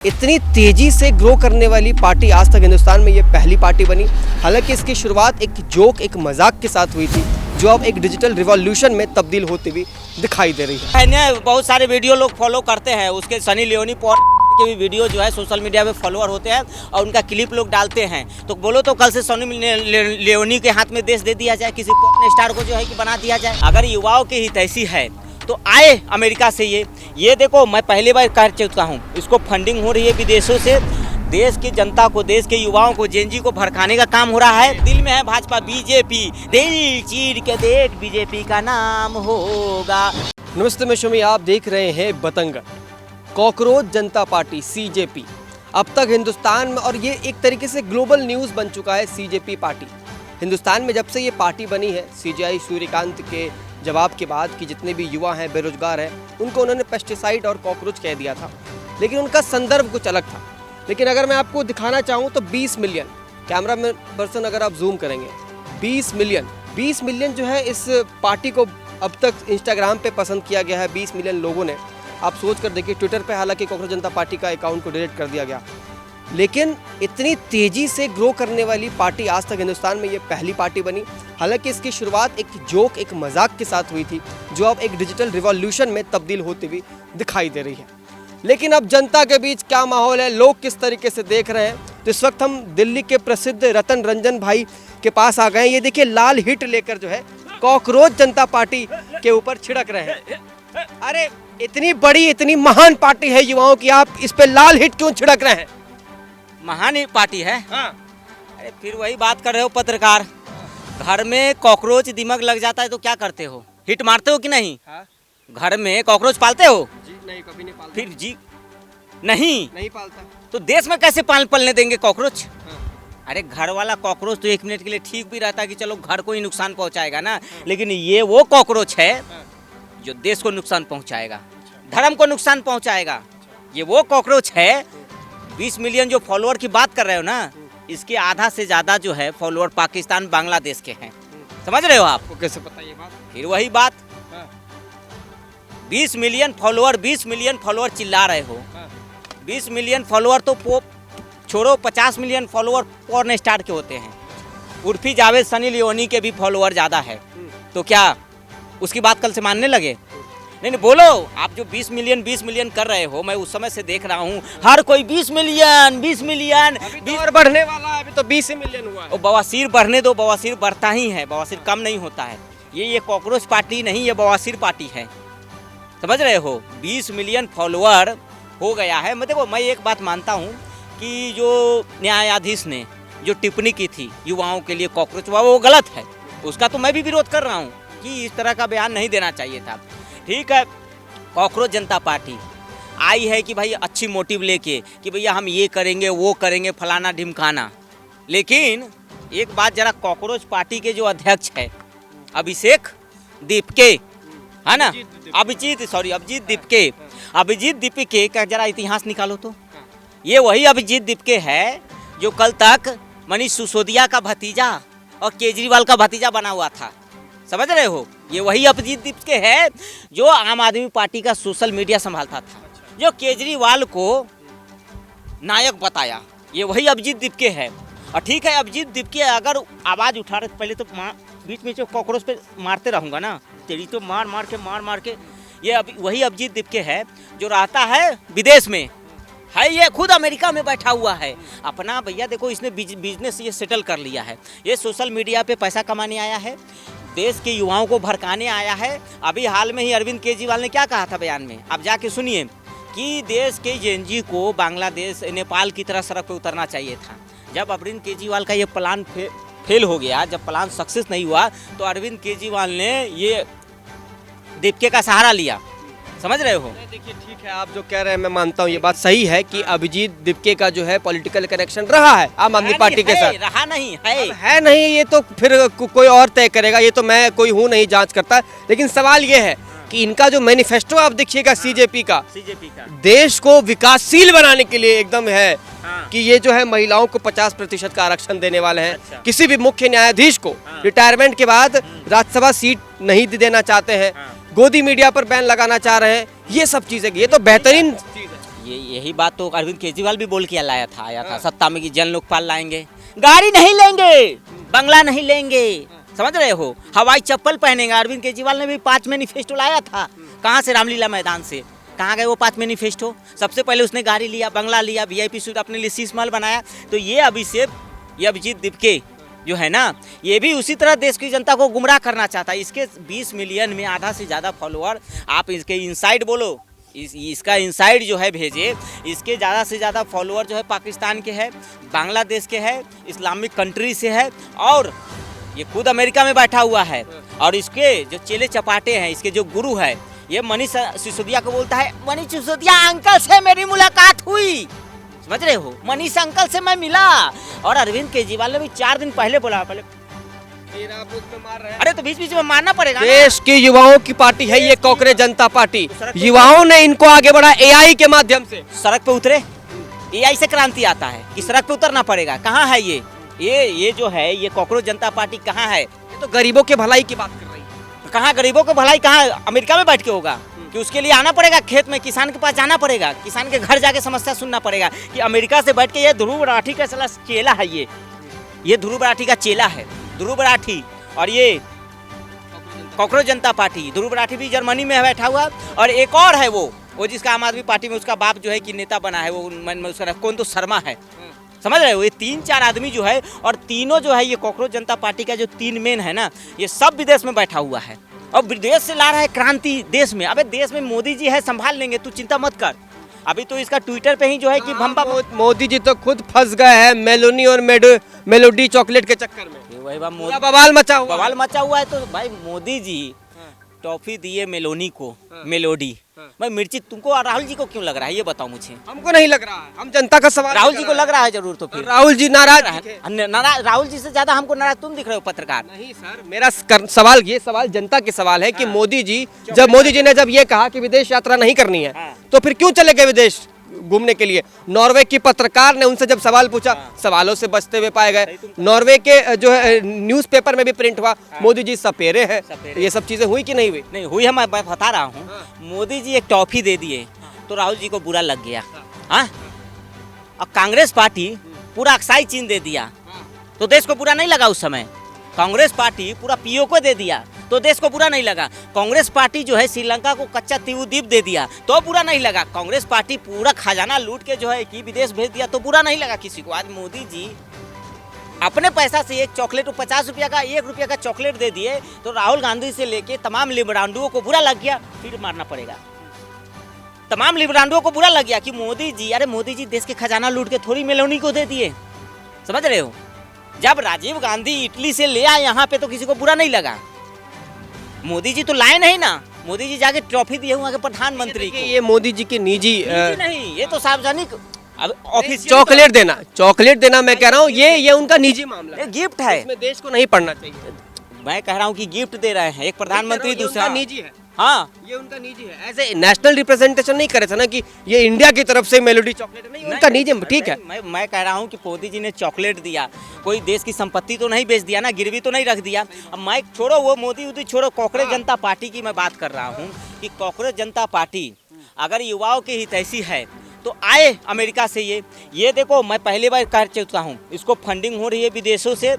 इतनी तेजी से ग्रो करने वाली पार्टी आज तक हिंदुस्तान में ये पहली पार्टी बनी। हालांकि इसकी शुरुआत एक जोक, एक मजाक के साथ हुई थी, जो अब एक डिजिटल रिवॉल्यूशन में तब्दील होती हुई दिखाई दे रही है। बहुत सारे वीडियो लोग फॉलो करते हैं, उसके सनी लियोनी के भी वीडियो जो है सोशल मीडिया पे फॉलोअर होते हैं और उनका क्लिप लोग डालते हैं। तो बोलो तो कल से सनी लियोनी के हाथ में देश दे दिया जाए, किसी पॉप स्टार को जो है कि बना दिया जाए। अगर युवाओं की हित ऐसी है तो आए अमेरिका से ये देखो, मैं पहली बार कह चुका हूँ, इसको फंडिंग हो रही है विदेशों से। देश की जनता को, देश के युवाओं को, जेनजी को भड़काने का काम हो रहा है। दिल में है भाजपा बीजेपी, दिल चीर के देख बीजेपी का नाम होगा। नमस्ते, मैं शमी, आप देख रहे हैं बतंगड़। कॉकरोच जनता पार्टी सीजेपी अब तक हिंदुस्तान में, और ये एक तरीके से ग्लोबल न्यूज़ बन चुका है। सीजेपी पार्टी हिंदुस्तान में जब से ये पार्टी बनी है, सीजेआई सूर्यकांत के जवाब के बाद कि जितने भी युवा हैं, बेरोजगार हैं, उनको उन्होंने पेस्टिसाइड और कॉकरोच कह दिया था, लेकिन उनका संदर्भ कुछ अलग था। लेकिन अगर मैं आपको दिखाना चाहूँ तो 20 मिलियन, कैमरा में पर्सन अगर आप जूम करेंगे, 20 मिलियन जो है इस पार्टी को अब तक इंस्टाग्राम पे पसंद किया गया है। 20 मिलियन लोगों ने, आप सोच कर देखिए। ट्विटर पे हालांकि कॉकरोच जनता पार्टी का अकाउंट को डिलीट कर दिया गया, लेकिन इतनी तेजी से ग्रो करने वाली पार्टी आज तक हिंदुस्तान में ये पहली पार्टी बनी। हालांकि इसकी शुरुआत एक जोक, एक मजाक के साथ हुई थी, जो अब एक डिजिटल रिवॉल्यूशन में तब्दील होती हुई दिखाई दे रही है। लेकिन अब जनता के बीच क्या माहौल है, लोग किस तरीके से देख रहे हैं, तो इस वक्त हम दिल्ली के प्रसिद्ध रतन रंजन भाई के पास आ गए हैं। ये देखिए, लाल हिट लेकर जो है कॉकरोच जनता पार्टी के ऊपर छिड़क रहे हैं। अरे इतनी बड़ी, इतनी महान पार्टी है युवाओं की, आप इस पे लाल हिट क्यों छिड़क रहे हैं? महान पार्टी है। हाँ। अरे फिर वही बात कर रहे हो पत्रकार। घर में कॉकरोच दिमाग लग जाता है तो क्या करते हो? हिट मारते हो कि नहीं? हाँ? घर में कॉकरोच पालते हो? जी नहीं, कभी नहीं पालता। फिर जी नहीं पालता तो देश में कैसे पलने देंगे कॉकरोच? हाँ। अरे घर वाला कॉकरोच तो 1 मिनट के लिए ठीक भी रहता है कि चलो घर को ही नुकसान पहुंचाएगा ना, लेकिन ये वो कॉकरोच है जो देश को नुकसान पहुंचाएगा, धर्म को नुकसान पहुंचाएगा। ये वो कॉकरोच है। 20 मिलियन जो फॉलोअर की बात कर रहे हो ना, इसके आधा से ज्यादा जो है फॉलोअर पाकिस्तान, बांग्लादेश के हैं। समझ रहे हो आप? आपको कैसे पता ये बात? फिर वही बात, 20 मिलियन फॉलोअर चिल्ला रहे हो। 20 मिलियन फॉलोअर तो छोड़ो, 50 मिलियन फॉलोअर पॉर्न स्टार के होते हैं। उर्फी जावेद, सनी लियोनी के भी फॉलोअर ज़्यादा है, तो क्या उसकी बात कल से मानने लगे? नहीं बोलो। आप जो 20 मिलियन कर रहे हो, मैं उस समय से देख रहा हूँ, हर कोई 20 मिलियन और बढ़ने वाला है। अभी तो 20 मिलियन हुआ है। बवासीर बढ़ने दो, बवासीर बढ़ता ही है, बवासीर कम नहीं होता है। ये कॉकरोच पार्टी नहीं, ये बवासीर पार्टी है। समझ रहे हो? 20 मिलियन फॉलोअर हो गया है। मैं देखो, मैं एक बात मानता हूँ कि जो न्यायाधीश ने जो टिप्पणी की थी युवाओं के लिए कॉकरोच, वो गलत है। उसका तो मैं भी विरोध कर रहा हूँ कि इस तरह का बयान नहीं देना चाहिए था। ठीक है, कॉकरोच जनता पार्टी आई है कि भाई अच्छी मोटिव लेके कि भैया हम ये करेंगे, वो करेंगे, फलाना ढिमकाना। लेकिन एक बात जरा, कॉकरोच पार्टी के जो अध्यक्ष है अभिजीत दीपके, है ना, अभिजीत दीपके का जरा इतिहास निकालो तो। ये वही अभिजीत दीपके है जो कल तक मनीष सिसोदिया का भतीजा और केजरीवाल का भतीजा बना हुआ था। समझ रहे हो? ये वही अभिजीत दीपके है जो आम आदमी पार्टी का सोशल मीडिया संभालता था, जो केजरीवाल को नायक बताया। ये वही अभिजीत दीपके है। और ठीक है, अभिजीत दीपके अगर आवाज़ उठा रहे, पहले तो बीच में जो कॉकरोच पे मारते रहूँगा ना, तेरी तो मार के ये वही अभिजीत दीपके है जो रहता है विदेश में है। ये खुद अमेरिका में बैठा हुआ है अपना। भैया देखो, इसने बिजनेस ये सेटल कर लिया है। ये सोशल मीडिया पे पैसा कमाने आया है, देश के युवाओं को भड़काने आया है। अभी हाल में ही अरविंद केजरीवाल ने क्या कहा था बयान में, आप जाके सुनिए, कि देश के जेनजी को बांग्लादेश, नेपाल की तरह सड़क पे उतरना चाहिए था। जब अरविंद केजरीवाल का ये प्लान फेल हो गया, जब प्लान सक्सेस नहीं हुआ, तो अरविंद केजरीवाल ने ये दीपके का सहारा लिया। समझ रहे हो? देखिए, ठीक है, आप जो कह रहे हैं मैं मानता हूँ, ये बात सही है कि अभिजीत दीपके का जो है पॉलिटिकल कनेक्शन रहा है आम आदमी पार्टी के साथ। रहा नहीं है नहीं, ये तो फिर कोई और तय करेगा। ये तो मैं कोई हूँ नहीं जांच करता। लेकिन सवाल ये है कि इनका जो मैनिफेस्टो आप देखिएगा सीजेपी का देश को विकासशील बनाने के लिए एकदम है। कि ये जो है महिलाओं को 50% का आरक्षण देने वाले हैं। अच्छा। किसी भी मुख्य न्यायाधीश को रिटायरमेंट के बाद राज्यसभा सीट नहीं देना चाहते हैं। गोदी मीडिया पर बैन लगाना चाह रहे हैं। ये सब चीजें, ये तो बेहतरीन चीज है। यही बात तो अरविंद केजरीवाल भी बोल के आया था सत्ता में कि जन लोकपाल लाएंगे। गाड़ी नहीं लेंगे, बंगला नहीं लेंगे, समझ रहे हो, हवाई चप्पल पहनेंगे। अरविंद केजरीवाल ने भी 5 मैनिफेस्टो लाया था। कहाँ से? रामलीला मैदान से। कहाँ गए वो 5 मैनिफेस्टो? सबसे पहले उसने गाड़ी लिया, बंगला लिया, VIP सूट अपने लिए शीश महल बनाया। तो ये अभिजीत दीपके जो है ना, ये भी उसी तरह देश की जनता को गुमराह करना चाहता है। इसके 20 मिलियन में आधा से ज़्यादा फॉलोअर, आप इसके इनसाइड बोलो, इसका इनसाइड जो है भेजे, इसके ज़्यादा से ज़्यादा फॉलोअर जो है पाकिस्तान के है, बांग्लादेश के है, इस्लामिक कंट्री से है, और ये खुद अमेरिका में बैठा हुआ है। और इसके जो चेले चपाटे हैं, इसके जो गुरु है, ये मनीष सिसोदिया को बोलता है, मनीष सिसोदिया अंकल से मेरी मुलाकात हुई, समझ रहे हो, मनीष अंकल से मैं मिला। और अरविंद केजरीवाल ने भी 4 दिन पहले बोला, पहले मार रहे हैं। अरे तो बीच में मारना पड़ेगा। देश के युवाओं की पार्टी है ये कांग्रेस जनता पार्टी। युवाओं ने इनको आगे बढ़ा AI के माध्यम से। सड़क पे उतरे, AI से क्रांति आता है कि सड़क पे उतरना पड़ेगा। कहाँ है ये जो है, ये कांग्रेस जनता पार्टी कहाँ है? ये तो गरीबों के भलाई की बात कर रही है। कहाँ गरीबों को भलाई, कहाँ अमेरिका में बैठ के होगा? कि उसके लिए आना पड़ेगा खेत में, किसान के पास जाना पड़ेगा, किसान के घर जाके समस्या सुनना पड़ेगा कि अमेरिका से बैठ के ये ध्रुव राठी का चेला है, ये ध्रुव राठी का चेला है, ध्रुव राठी। और ये कांग्रेस जनता पार्टी, ध्रुव राठी भी जर्मनी में बैठा हुआ। और एक और है वो जिसका आम आदमी पार्टी में उसका बाप जो है कि नेता बना है, वो उसका कौन तो शर्मा है, समझ रहे हो। ये 3-4 आदमी जो है, और तीनों जो है ये कांग्रेस जनता पार्टी का जो 3 मेन है ना, ये सब विदेश में बैठा हुआ है और विदेश से ला रहा है क्रांति देश में। अबे देश में मोदी जी है, संभाल लेंगे, तू चिंता मत कर। अभी तो इसका ट्विटर पे ही जो है कि भंपा मोदी जी तो खुद फंस गए हैं मेलोनी और मेलोडी चॉकलेट के चक्कर में। वही बवाल मचा हुआ है। तो भाई मोदी जी टॉफी दिए मेलोनी को, मेलोडी। भाई मिर्ची तुमको और राहुल जी को क्यों लग रहा है, ये बताओ मुझे। हमको नहीं लग रहा है, हम जनता का सवाल। राहुल जी को लग रहा है जरूर, तो फिर राहुल जी नाराज राहुल जी से ज्यादा हमको नाराज तुम दिख रहे हो पत्रकार। नहीं सर, मेरा सवाल जनता के सवाल है कि मोदी जी ने ये कहा कि विदेश यात्रा नहीं करनी है, तो फिर क्यों चले गए विदेश घूमने के लिए? नॉर्वे की पत्रकार ने उनसे जब सवाल पूछा, सवालों से बचते हुए पाए गए। नॉर्वे के जो है न्यूज़पेपर में भी प्रिंट हुआ, मोदी जी सपेरे हैं। ये सब चीजें हुई कि नहीं हुई? नहीं हुई है, मैं बता रहा हूँ। मोदी जी एक टॉफी दे दिए तो राहुल जी को बुरा लग गया। हाँ, और कांग्रेस पार्टी पूरा अक्साई चीन दे दिया तो देश को बुरा नहीं लगा उस समय। कांग्रेस पार्टी पूरा पीओ को दे दिया तो देश को बुरा नहीं लगा। कांग्रेस पार्टी जो है श्रीलंका को कच्चा द्वीप दे दिया तो बुरा नहीं लगा। कांग्रेस पार्टी पूरा खजाना लूट के जो है कि विदेश भेज दिया तो बुरा नहीं लगा किसी को। आज मोदी जी अपने पैसा से एक चॉकलेट 50 रुपया का, 1 रुपया का चॉकलेट दे दिए तो राहुल गांधी से लेके तमाम लिबरांडुओं को बुरा लग गया। फिर मारना पड़ेगा, तमाम लिबरांडुओं को बुरा लग गया कि मोदी जी, अरे मोदी जी देश के खजाना लूट के थोड़ी मेलोनी को दे दिए, समझ रहे हो। जब राजीव गांधी इटली से ले आए यहाँ पे तो किसी को बुरा नहीं लगा। मोदी जी तो लाए नहीं ना, मोदी जी जाके ट्रॉफी दिए हुआ प्रधानमंत्री को। ये मोदी जी की निजी नहीं, ये तो सार्वजनिक ऑफिस चॉकलेट देना मैं कह रहा हूँ, ये उनका निजी मामला है, गिफ्ट है, इसमें देश को नहीं पढ़ना चाहिए। मैं कह रहा हूँ कि गिफ्ट दे रहे हैं, एक प्रधानमंत्री दूसरा निजी है। हाँ, ये उनका निजी है, ऐसे नेशनल रिप्रेजेंटेशन नहीं करे थे ना कि ये इंडिया की तरफ से मेलोडी चॉकलेट नहीं, उनका निजी। ठीक है, मैं कह रहा हूँ कि मोदी जी ने चॉकलेट दिया, कोई देश की संपत्ति तो नहीं बेच दिया ना, गिरवी तो नहीं रख दिया। अब मैं छोड़ो वो मोदी छोड़ो, कांग्रेस जनता पार्टी की मैं बात कर रहा हूँ कि कांग्रेस जनता पार्टी अगर युवाओं की हितैषी है तो आए अमेरिका से। ये देखो, मैं पहली बार कह चुका हूँ, इसको फंडिंग हो रही है विदेशों से।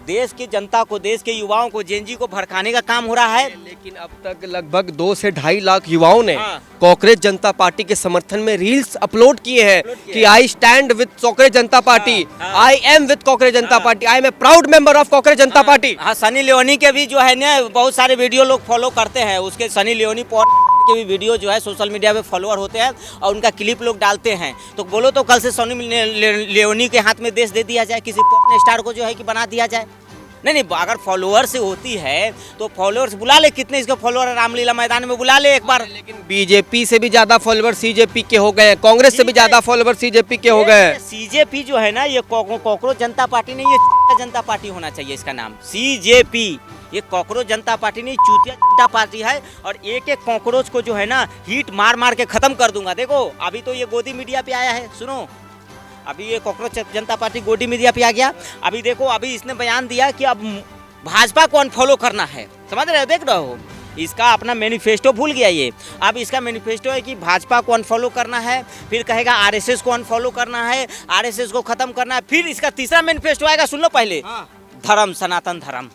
देश की जनता को, देश के युवाओं को, जेनजी को भड़काने का काम हो रहा है। लेकिन अब तक लगभग 2 से 2.5 लाख युवाओं ने कांग्रेस जनता पार्टी के समर्थन में रील्स अपलोड किए हैं कि I stand with Congress Janata Party, I am with Congress Janata Party, I am a proud member of Congress Janata Party. हाँ, सनी लियोनी के भी जो है ना बहुत सारे वीडियो लोग फॉलो करते हैं, उसके सनी लियोनी के भी वीडियो जो है सोशल मीडिया पे फॉलोअर होते हैं और उनका क्लिप लोग डालते हैं। तो बोलो तो कल से सनी लियोनी के हाथ में देश दे दिया जाए, किसी पॉप स्टार को जो है कि बना दिया जाए। नहीं, अगर फॉलोअर से होती है तो फॉलोअर्स बुला ले, कितने इसके फॉलोअर रामलीला मैदान में बुला ले एक बार। लेकिन बीजेपी से भी ज्यादा फॉलोअर CJP के हो गए हैं, कांग्रेस से भी ज्यादा फॉलोअर CJP के हो गए हैं। CJP जो है ना, ये कांग्रेस जनता पार्टी नहीं, ये जनता पार्टी होना चाहिए इसका नाम, CJP। ये कांग्रेस जनता पार्टी नहीं, चूतिया जनता पार्टी है। और एक कांग्रेस को जो है ना हीट मार मार के खत्म कर दूंगा। देखो अभी तो ये गोदी मीडिया पे आया है, सुनो, अभी ये कांग्रेस जनता पार्टी गोदी मीडिया पे आ गया। अभी देखो, अभी इसने बयान दिया कि अब भाजपा को अनफॉलो करना है, समझ रहे हो, देख रहे हो। इसका अपना मैनिफेस्टो भूल गया ये। अब इसका मैनिफेस्टो है कि भाजपा को अनफॉलो करना है, फिर कहेगा आरएसएस को अनफॉलो करना है, आरएसएस को खत्म करना है, फिर इसका तीसरा मैनिफेस्टो आएगा, सुन लो पहले, धर्म, सनातन धर्म।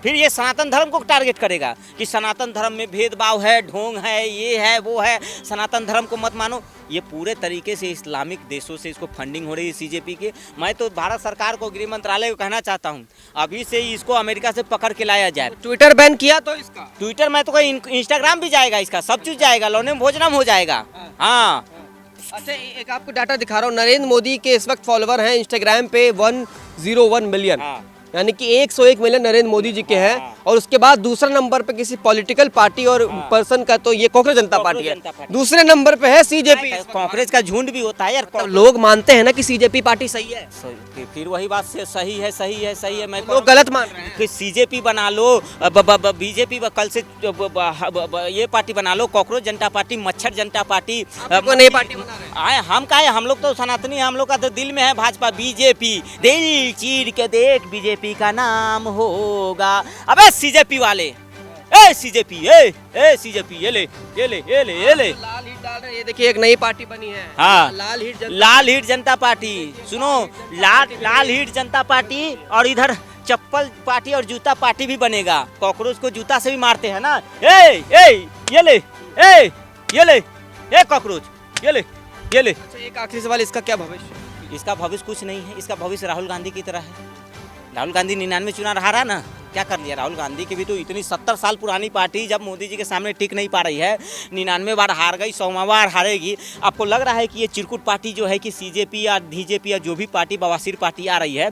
फिर ये सनातन धर्म को टारगेट करेगा कि सनातन धर्म में भेदभाव है, ढोंग है, ये है, वो है, सनातन धर्म को मत मानो। ये पूरे तरीके से इस्लामिक देशों से इसको फंडिंग हो रही है सीजेपी के। मैं तो भारत सरकार को, गृह मंत्रालय को कहना चाहता हूँ, अभी से इसको अमेरिका से पकड़ के लाया जाए। ट्विटर बैन किया तो इसका, ट्विटर में तो कोई इंस्टाग्राम भी जाएगा, इसका सब चीज़ जाएगा, लोने भोजनम हो जाएगा। हाँ, अच्छा, एक आपको डाटा दिखा रहा हूँ, नरेंद्र मोदी के इस वक्त फॉलोवर हैं इंस्टाग्राम पे 101 मिलियन, यानी कि 101 मिलियन नरेंद्र मोदी जी के हैं। और उसके बाद दूसरा नंबर पे किसी पॉलिटिकल पार्टी और पर्सन का तो ये कांग्रेस जनता पार्टी है, दूसरे नंबर पे है सीजेपी। कांग्रेस का झुंड भी होता है यार। तो लोग मानते हैं ना कि सीजेपी पार्टी सही है, फिर वही बात से सही है, सही है, सही है। मैं लोग गलत मान रहे हैं कि सीजेपी बना लो, बीजेपी कल से ये पार्टी बना लो, कॉकरोच जनता पार्टी, मच्छर जनता पार्टी, नई पार्टी बना रहे हैं। हम का है, हम लोग तो सनातनी, हम लोग का तो दिल में है भाजपा, बीजेपी, दिल चीर के देख बीजेपी का नाम होगा। अबे सीजेपी वाले, ए सीजेपी, ए सीजेपी, ये ले, ये ले, ये ले, ये ले, लाल हिट डाल रहे हैं। ये देखिए एक नई पार्टी बनी है, हाँ, लाल हिट जनता पार्टी। सुनो, लाल हिट जनता पार्टी, और इधर चप्पल पार्टी और जूता पार्टी भी बनेगा। कॉकरोच को जूता से भी मारते हैं ना। ये ले, ये ले, ए कॉकरोच, ये ले, ये ले। अच्छा, एक आखिरी सवाल, इसका क्या भविष्य? इसका भविष्य कुछ नहीं है, इसका भविष्य राहुल गांधी की तरह है। राहुल गांधी 99 चुनाव हारा ना, क्या कर लिया राहुल गांधी की भी तो इतनी 70 साल पुरानी पार्टी जब मोदी जी के सामने टिक नहीं पा रही है, 99 बार हार गई, 100वां बार हारेगी। आपको लग रहा है कि ये चिरकुट पार्टी जो है कि सीजेपी या बीजेपी या जो भी पार्टी बवासीर पार्टी आ रही है,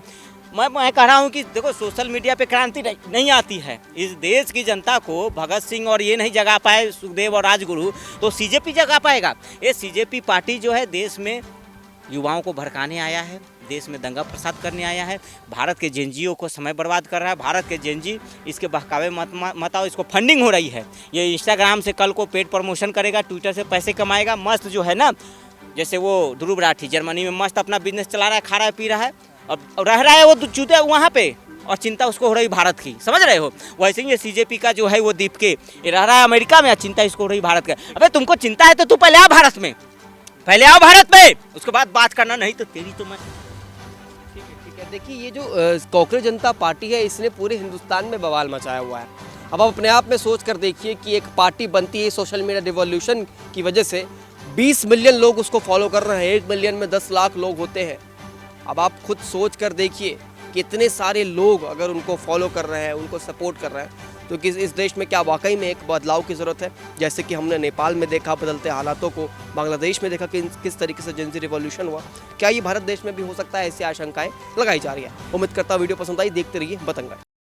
मैं कह रहा हूँ कि देखो सोशल मीडिया पे क्रांति नहीं आती है। इस देश की जनता को भगत सिंह और ये नहीं जगा पाए, सुखदेव और राजगुरु, तो सीजेपी जगा पाएगा। ये सीजेपी पार्टी जो है देश में युवाओं को भड़काने आया है, देश में दंगा प्रसाद करने आया है, भारत के जेनजियों को समय बर्बाद कर रहा है। भारत के जेनजी इसके बहकावे मत आओ, इसको फंडिंग हो रही है। ये इंस्टाग्राम से कल को पेड प्रमोशन करेगा, ट्विटर से पैसे कमाएगा, मस्त जो है ना, जैसे वो ध्रुव राठी जर्मनी में मस्त अपना बिजनेस चला रहा है, खा रहा है, पी रहा है, और रह रहा है वो चूते वहाँ पे, और चिंता उसको हो रही भारत की, समझ रहे हो। वैसे ही ये सीजेपी का जो है वो दीप के ये रह रहा है अमेरिका में, चिंता इसको हो रही भारत का। अबे तुमको चिंता है तो तू पहले आ भारत में, पहले आओ भारत में, उसके बाद बात करना, नहीं तो तेरी तो मैं। ठीक है। देखिए, ये जो कांग्रेस जनता पार्टी है, इसने पूरे हिंदुस्तान में बवाल मचाया हुआ है। अब आप अपने आप में सोच कर देखिए कि एक पार्टी बनती है सोशल मीडिया रिवॉल्यूशन की वजह से, 20 मिलियन लोग उसको फॉलो कर रहे हैं, 1 मिलियन में 10 लाख लोग होते हैं। अब आप खुद सोच कर देखिए कि इतने सारे लोग अगर उनको फॉलो कर रहे हैं, उनको सपोर्ट कर रहे हैं, तो इस देश में क्या वाकई में एक बदलाव की ज़रूरत है। जैसे कि हमने नेपाल में देखा बदलते हालातों को, बांग्लादेश में देखा कि किस तरीके से जेनजी रिवॉल्यूशन हुआ, क्या ये भारत देश में भी हो सकता है? ऐसी आशंकाएं लगाई जा रही है। उम्मीद करता हूँ वीडियो पसंद आई, देखते रहिए बतंगड़।